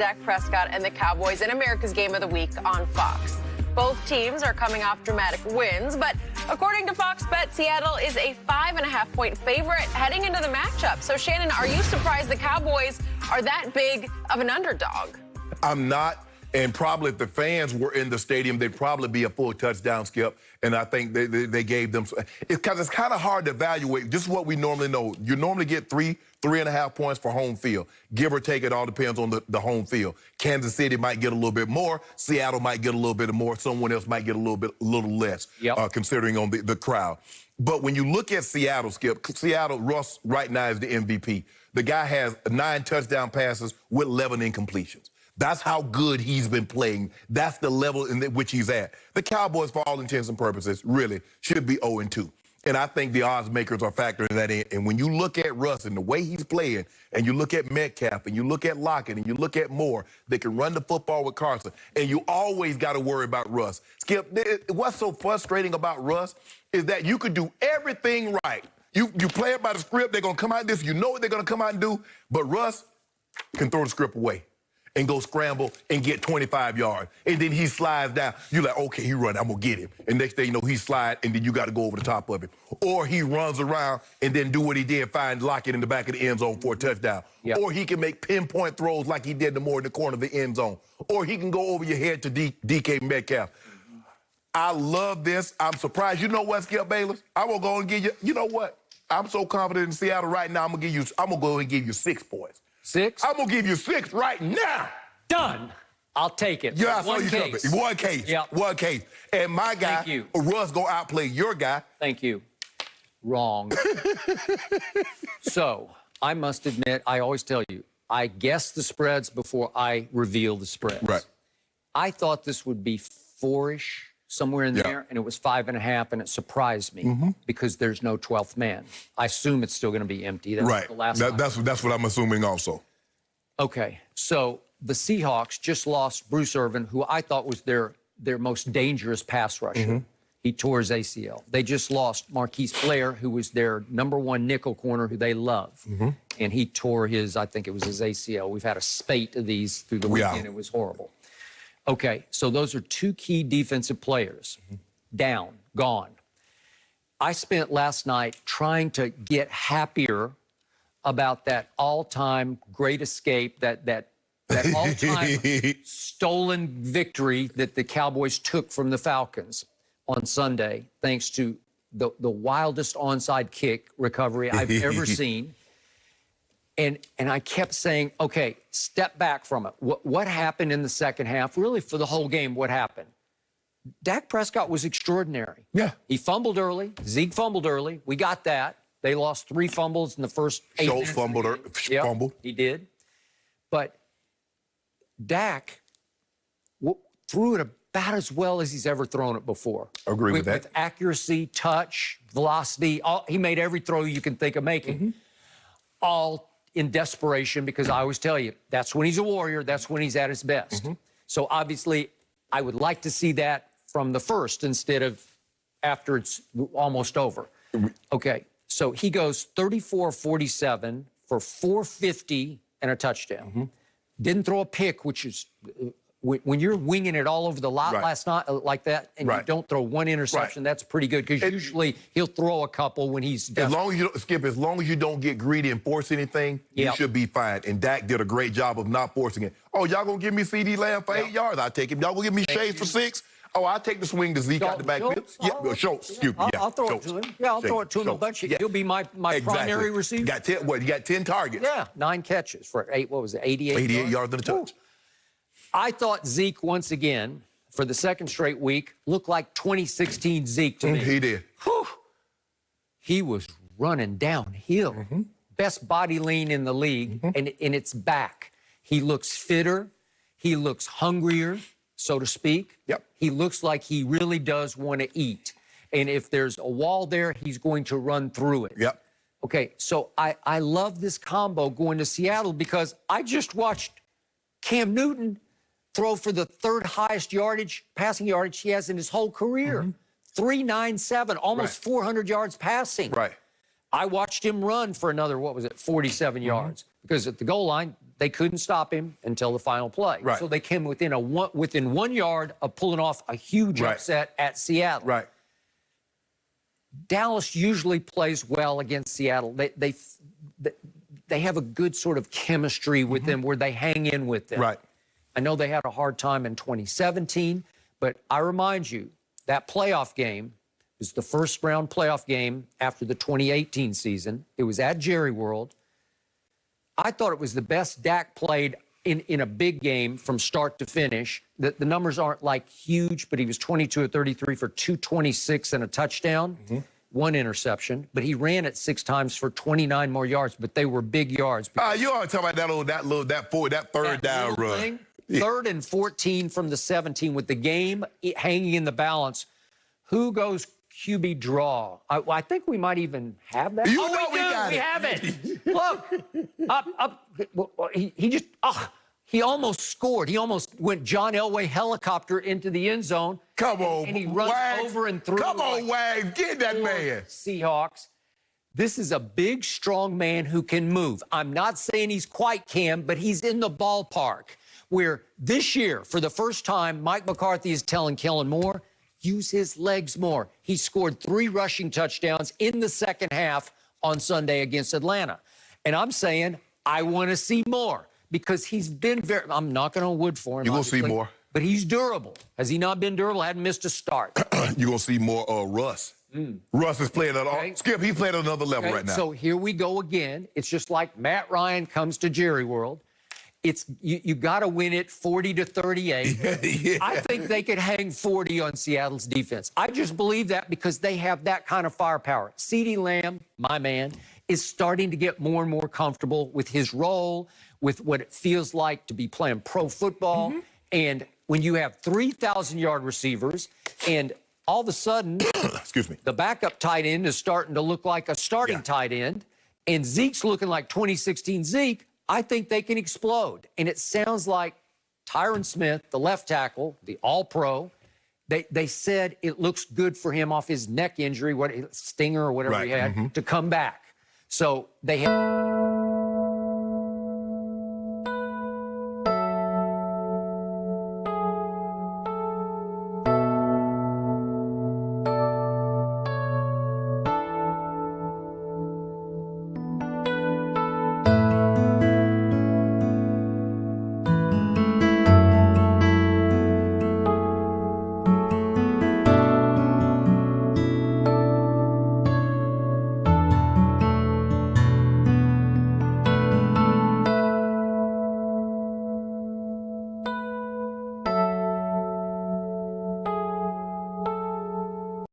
Dak Prescott and the Cowboys in America's Game of the Week on Fox. Both teams are coming off dramatic wins, but according to Fox Bet, Seattle is a 5.5-point favorite heading into the matchup. So, Shannon, are you surprised the Cowboys are that big of an underdog? I'm not. And probably if the fans were in the stadium, they'd probably be a full touchdown, Skip. And I think they gave them. Because it's kind of hard to evaluate. This is what we normally know. You normally get 3.5 points for home field. Give or take, it all depends on the home field. Kansas City might get a little bit more. Seattle might get a little bit more. Someone else might get a little less, considering on the crowd. But when you look at Seattle, Skip, Seattle, Russ right now is the MVP. The guy has 9 touchdown passes with 11 incompletions. That's how good he's been playing. That's the level in which he's at. The Cowboys, for all intents and purposes, really should be 0-2. And I think the odds makers are factoring that in. And when you look at Russ and the way he's playing, and you look at Metcalf, and you look at Lockett, and you look at Moore, they can run the football with Carson. And you always got to worry about Russ. Skip, what's so frustrating about Russ is that you could do everything right. You play it by the script, they're going to come out this, you know what they're going to come out and do, but Russ can throw the script away and go scramble and get 25 yards. And then he slides down. You're like, okay, he run, I'm going to get him. And next thing you know, he slide, and then you got to go over the top of him. Or he runs around and then do what he did, find Lockett in the back of the end zone for a touchdown. Yep. Or he can make pinpoint throws like he did in the corner of the end zone. Or he can go over your head to DK Metcalf. I love this. I'm surprised. You know what, Skip Bayless? I will go and give you, you know what? I'm so confident in Seattle right now, I'm going to go and give you 6 points. 6? I'm going to give you 6 right now. Done. I'll take it. Yeah, I saw one you case. coming. One case. Yep. One case. And my guy, Russ, go outplay your guy. Thank you. Wrong. So, I must admit, I always tell you, I guess the spreads before I reveal the spreads. Right. I thought this would be 4-ish, somewhere in there, and it was 5.5, and it surprised me because there's no 12th man. I assume it's still going to be empty. That's right. The last that's what I'm assuming also. Okay, so the Seahawks just lost Bruce Irvin, who I thought was their most dangerous pass rusher. He tore his ACL. They just lost Marquise Blair, who was their #1 nickel corner, who they love. And he tore his, I think it was his ACL. We've had a spate of these through the weekend. It was horrible. Okay, so those are 2 key defensive players. Down, gone. I spent last night trying to get happier about that all-time great escape, that all-time stolen victory that the Cowboys took from the Falcons on Sunday, thanks to the wildest onside kick recovery I've ever seen. And I kept saying, okay, step back from it. What happened in the second half? Really, for the whole game, what happened? Dak Prescott was extraordinary. Yeah. He fumbled early. Zeke fumbled early. We got that. They lost 3 fumbles in the first 8 minutes. Schultz fumbled. He did. But Dak threw it about as well as he's ever thrown it before. Agree with that. With accuracy, touch, velocity. He made every throw you can think of making. All in desperation, because I always tell you, that's when he's a warrior, that's when he's at his best. So obviously, I would like to see that from the first instead of after it's almost over. Okay, so he goes 34-47 for 450 and a touchdown. Didn't throw a pick, which is, when you're winging it all over the lot last night like that, and you don't throw 1 interception, that's pretty good, because usually he'll throw a couple when he's desperate. As long as you don't, Skip, as long as you don't get greedy and force anything, you should be fine. And Dak did a great job of not forcing it. Oh, y'all gonna give me CD Lamb for 8 yards? I'll take him. Y'all gonna give me Shades for 6? Oh, I'll take the swing to Zeke out the backfield. Schultz, excuse me. I'll throw it to him. Yeah, I'll throw it to him a bunch. He'll be my primary receiver. You got 10 targets. Yeah, 9 catches for 88 yards and a touch. I thought Zeke, once again, for the second straight week, looked like 2016 Zeke to me. He did. Whew. He was running downhill. Best body lean in the league, and it's back. He looks fitter. He looks hungrier, so to speak. He looks like he really does want to eat. And if there's a wall there, he's going to run through it. Okay, so I love this combo going to Seattle, because I just watched Cam Newton throw for the 3rd highest passing yardage he has in his whole career. 397, almost 400 yards passing. I watched him run for another, 47 yards. Because at the goal line, they couldn't stop him until the final play. Right. So they came within 1 yard of pulling off a huge upset at Seattle. Right. Dallas usually plays well against Seattle. They have a good sort of chemistry with them where they hang in with them. Right. I know they had a hard time in 2017, but I remind you, that playoff game was the first round playoff game after the 2018 season. It was at Jerry World. I thought it was the best Dak played in a big game from start to finish. The numbers aren't like huge, but he was 22 of 33 for 226 and a touchdown, 1 interception. But he ran it 6 times for 29 more yards, but they were big yards. You always talk about that third down run. Thing, 3rd and 14 from the 17 with the game hanging in the balance. Who goes QB draw? I think we might even have that. We got we it. have it. Look, up. He almost scored. He almost went John Elway helicopter into the end zone. Come on, and he runs Wags. over and through. Come on, Wags, get that man. Seahawks. This is a big, strong man who can move. I'm not saying he's quite Cam, but he's in the ballpark where this year, for the first time, Mike McCarthy is telling Kellen Moore, use his legs more. He scored 3 rushing touchdowns in the second half on Sunday against Atlanta. And I'm saying I want to see more because he's been I'm knocking on wood for him. You're going to see more. But he's durable. Has he not been durable? Hadn't missed a start. You're going to see more Russ. Russ is playing at Skip, he's playing at another level right now. So here we go again. It's just like Matt Ryan comes to Jerry World. It's you got to win it 40-38. I think they could hang 40 on Seattle's defense. I just believe that because they have that kind of firepower. CeeDee Lamb, my man, is starting to get more and more comfortable with his role, with what it feels like to be playing pro football. And when you have 3,000-yard receivers and all of a sudden, excuse me, the backup tight end is starting to look like a starting tight end, and Zeke's looking like 2016 Zeke, I think they can explode. And it sounds like Tyron Smith, the left tackle, the all-pro, they said it looks good for him off his neck injury, stinger or whatever he had, to come back. So they have...